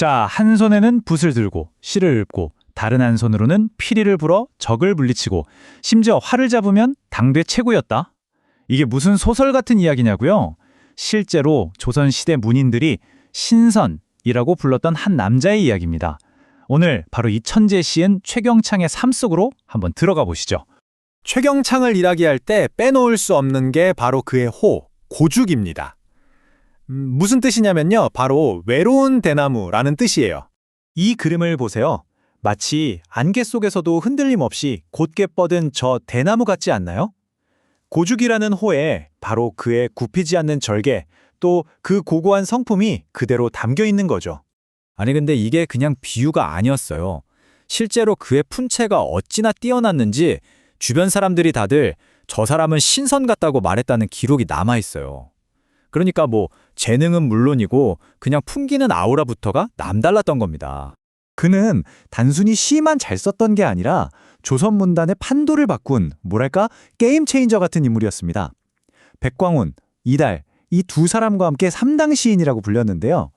자, 한 손에는 붓을 들고 시를 읊고 다른 한 손으로는 피리를 불어 적을 물리치고 심지어 활을 잡으면 당대 최고였다. 이게 무슨 소설 같은 이야기냐고요? 실제로 조선시대 문인들이 신선이라고 불렀던 한 남자의 이야기입니다. 오늘 바로 이 천재 시인 최경창의 삶 속으로 한번 들어가 보시죠. 최경창을 이야기할 때 빼놓을 수 없는 게 바로 그의 호, 고죽입니다. 무슨 뜻이냐면요. 바로 외로운 대나무라는 뜻이에요. 이 그림을 보세요. 마치 안개 속에서도 흔들림 없이 곧게 뻗은 저 대나무 같지 않나요? 고죽이라는 호에 바로 그의 굽히지 않는 절개, 또 그 고고한 성품이 그대로 담겨 있는 거죠. 아니 근데 이게 그냥 비유가 아니었어요. 실제로 그의 품체가 어찌나 뛰어났는지 주변 사람들이 다들 저 사람은 신선 같다고 말했다는 기록이 남아있어요. 그러니까 뭐 재능은 물론이고 그냥 풍기는 아우라부터가 남달랐던 겁니다. 그는 단순히 시만 잘 썼던 게 아니라 조선 문단의 판도를 바꾼 뭐랄까 게임 체인저 같은 인물이었습니다. 백광훈, 이달 이 두 사람과 함께 3당 시인이라고 불렸는데요.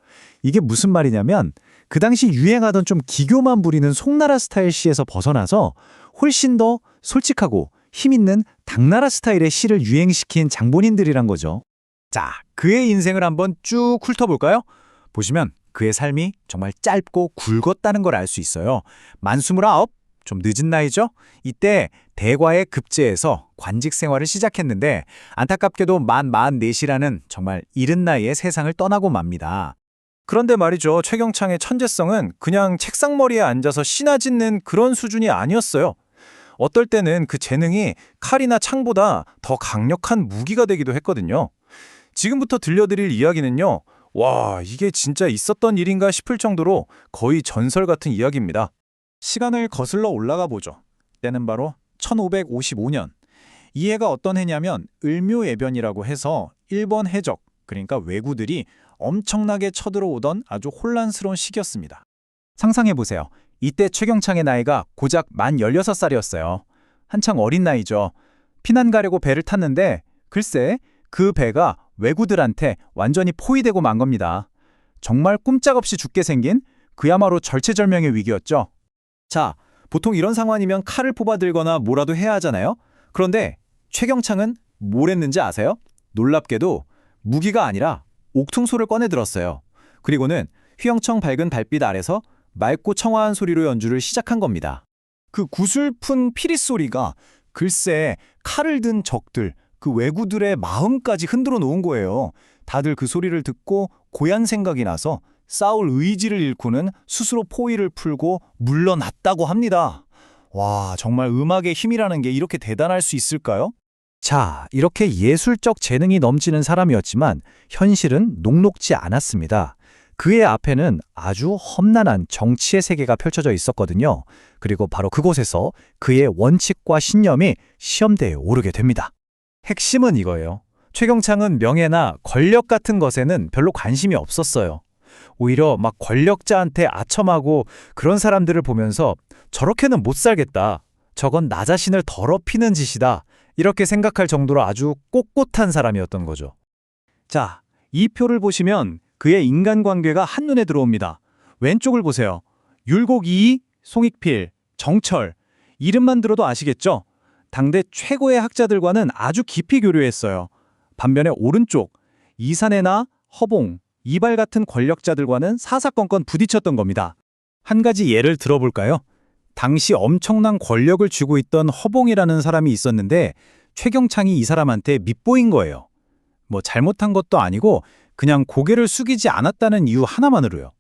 이게 무슨 말이냐면 그 당시 유행하던 좀 기교만 부리는 송나라 스타일 시에서 벗어나서 훨씬 더 솔직하고 힘있는 당나라 스타일의 시를 유행시킨 장본인들이란 거죠. 자, 그의 인생을 한번 쭉 훑어볼까요? 보시면 그의 삶이 정말 짧고 굵었다는 걸 알 수 있어요. 만 29, 좀 늦은 나이죠? 이때 대과에 급제해서 관직 생활을 시작했는데 안타깝게도 만 44이라는 정말 이른 나이에 세상을 떠나고 맙니다. 그런데 말이죠. 최경창의 천재성은 그냥 책상머리에 앉아서 시나 짓는 그런 수준이 아니었어요. 어떨 때는 그 재능이 칼이나 창보다 더 강력한 무기가 되기도 했거든요. 지금부터 들려드릴 이야기는요. 와, 이게 진짜 있었던 일인가 싶을 정도로 거의 전설 같은 이야기입니다. 시간을 거슬러 올라가 보죠. 때는 바로 1555년. 이 해가 어떤 해냐면 을묘예변이라고 해서 일본 해적, 그러니까 왜구들이 엄청나게 쳐들어오던 아주 혼란스러운 시기였습니다. 상상해보세요. 이때 최경창의 나이가 고작 만 16살이었어요. 한창 어린 나이죠. 피난 가려고 배를 탔는데 글쎄 그 배가 왜구들한테 완전히 포위되고 만 겁니다. 정말 꼼짝없이 죽게 생긴 그야말로 절체절명의 위기였죠. 자, 보통 이런 상황이면 칼을 뽑아들거나 뭐라도 해야 하잖아요. 그런데 최경창은 뭘 했는지 아세요? 놀랍게도 무기가 아니라 옥퉁소를 꺼내 들었어요. 그리고는 휘영청 밝은 발빛 아래서 맑고 청아한 소리로 연주를 시작한 겁니다. 그 구슬픈 피리 소리가 글쎄 칼을 든 적들, 그 왜구들의 마음까지 흔들어 놓은 거예요. 다들 그 소리를 듣고 고얀 생각이 나서 싸울 의지를 잃고는 스스로 포위를 풀고 물러났다고 합니다. 와, 정말 음악의 힘이라는 게 이렇게 대단할 수 있을까요? 자, 이렇게 예술적 재능이 넘치는 사람이었지만 현실은 녹록지 않았습니다. 그의 앞에는 아주 험난한 정치의 세계가 펼쳐져 있었거든요. 그리고 바로 그곳에서 그의 원칙과 신념이 시험대에 오르게 됩니다. 핵심은 이거예요. 최경창은 명예나 권력 같은 것에는 별로 관심이 없었어요. 오히려 막 권력자한테 아첨하고 그런 사람들을 보면서 저렇게는 못 살겠다. 저건 나 자신을 더럽히는 짓이다. 이렇게 생각할 정도로 아주 꼿꼿한 사람이었던 거죠. 자, 이 표를 보시면 그의 인간관계가 한눈에 들어옵니다. 왼쪽을 보세요. 율곡 이이, 송익필, 정철. 이름만 들어도 아시겠죠? 당대 최고의 학자들과는 아주 깊이 교류했어요. 반면에 오른쪽, 이산해나 허봉, 이발 같은 권력자들과는 사사건건 부딪혔던 겁니다. 한 가지 예를 들어볼까요? 당시 엄청난 권력을 쥐고 있던 허봉이라는 사람이 있었는데 최경창이 이 사람한테 밉보인 거예요. 뭐 잘못한 것도 아니고 그냥 고개를 숙이지 않았다는 이유 하나만으로요.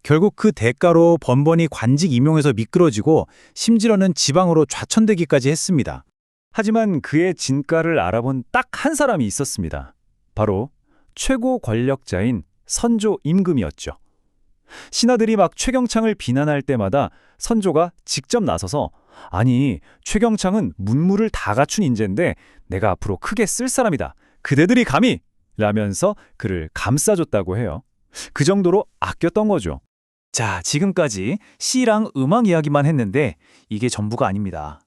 결국 그 대가로 번번이 관직 임용에서 미끄러지고 심지어는 지방으로 좌천되기까지 했습니다. 하지만 그의 진가를 알아본 딱 한 사람이 있었습니다. 바로 최고 권력자인 선조 임금이었죠. 신하들이 막 최경창을 비난할 때마다 선조가 직접 나서서 아니, 최경창은 문무를 다 갖춘 인재인데 내가 앞으로 크게 쓸 사람이다. 그대들이 감히! 라면서 그를 감싸줬다고 해요. 그 정도로 아꼈던 거죠. 자, 지금까지 시랑 음악 이야기만 했는데 이게 전부가 아닙니다.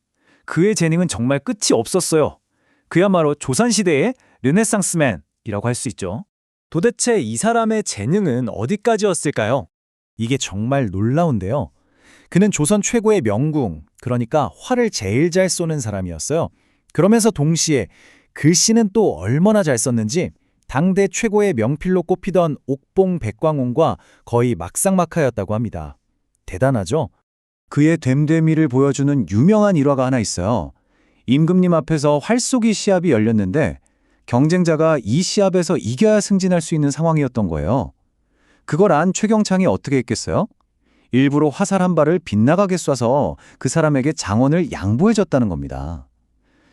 그의 재능은 정말 끝이 없었어요. 그야말로 조선시대의 르네상스맨이라고 할 수 있죠. 도대체 이 사람의 재능은 어디까지였을까요? 이게 정말 놀라운데요. 그는 조선 최고의 명궁, 그러니까 활을 제일 잘 쏘는 사람이었어요. 그러면서 동시에 글씨는 또 얼마나 잘 썼는지 당대 최고의 명필로 꼽히던 옥봉 백광홍과 거의 막상막하였다고 합니다. 대단하죠? 그의 됨됨이를 보여주는 유명한 일화가 하나 있어요. 임금님 앞에서 활쏘기 시합이 열렸는데 경쟁자가 이 시합에서 이겨야 승진할 수 있는 상황이었던 거예요. 그걸 안 최경창이 어떻게 했겠어요? 일부러 화살 한 발을 빗나가게 쏴서 그 사람에게 장원을 양보해줬다는 겁니다.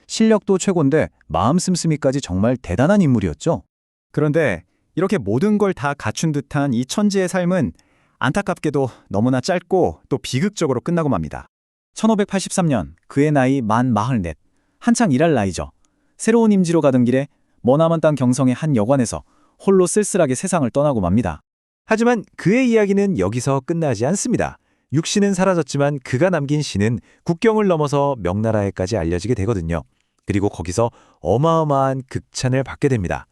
실력도 최고인데 마음 씀씀이까지 정말 대단한 인물이었죠. 그런데 이렇게 모든 걸 다 갖춘 듯한 이 천지의 삶은 안타깝게도 너무나 짧고 또 비극적으로 끝나고 맙니다. 1583년 그의 나이 만 44, 한창 일할 나이죠. 새로운 임지로 가던 길에 머나먼 땅 경성의 한 여관에서 홀로 쓸쓸하게 세상을 떠나고 맙니다. 하지만 그의 이야기는 여기서 끝나지 않습니다. 육신은 사라졌지만 그가 남긴 시는 국경을 넘어서 명나라에까지 알려지게 되거든요. 그리고 거기서 어마어마한 극찬을 받게 됩니다.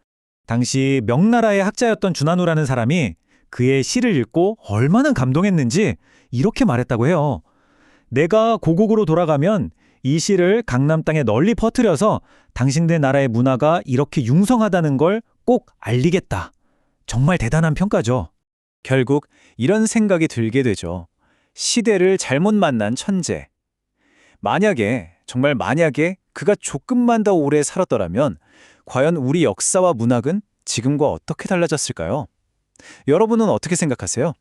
당시 명나라의 학자였던 준하누라는 사람이 그의 시를 읽고 얼마나 감동했는지 이렇게 말했다고 해요. 내가 고국으로 돌아가면 이 시를 강남 땅에 널리 퍼뜨려서 당신네 나라의 문화가 이렇게 융성하다는 걸 꼭 알리겠다. 정말 대단한 평가죠. 결국 이런 생각이 들게 되죠. 시대를 잘못 만난 천재. 정말 만약에 그가 조금만 더 오래 살았더라면 과연 우리 역사와 문학은 지금과 어떻게 달라졌을까요? 여러분은 어떻게 생각하세요?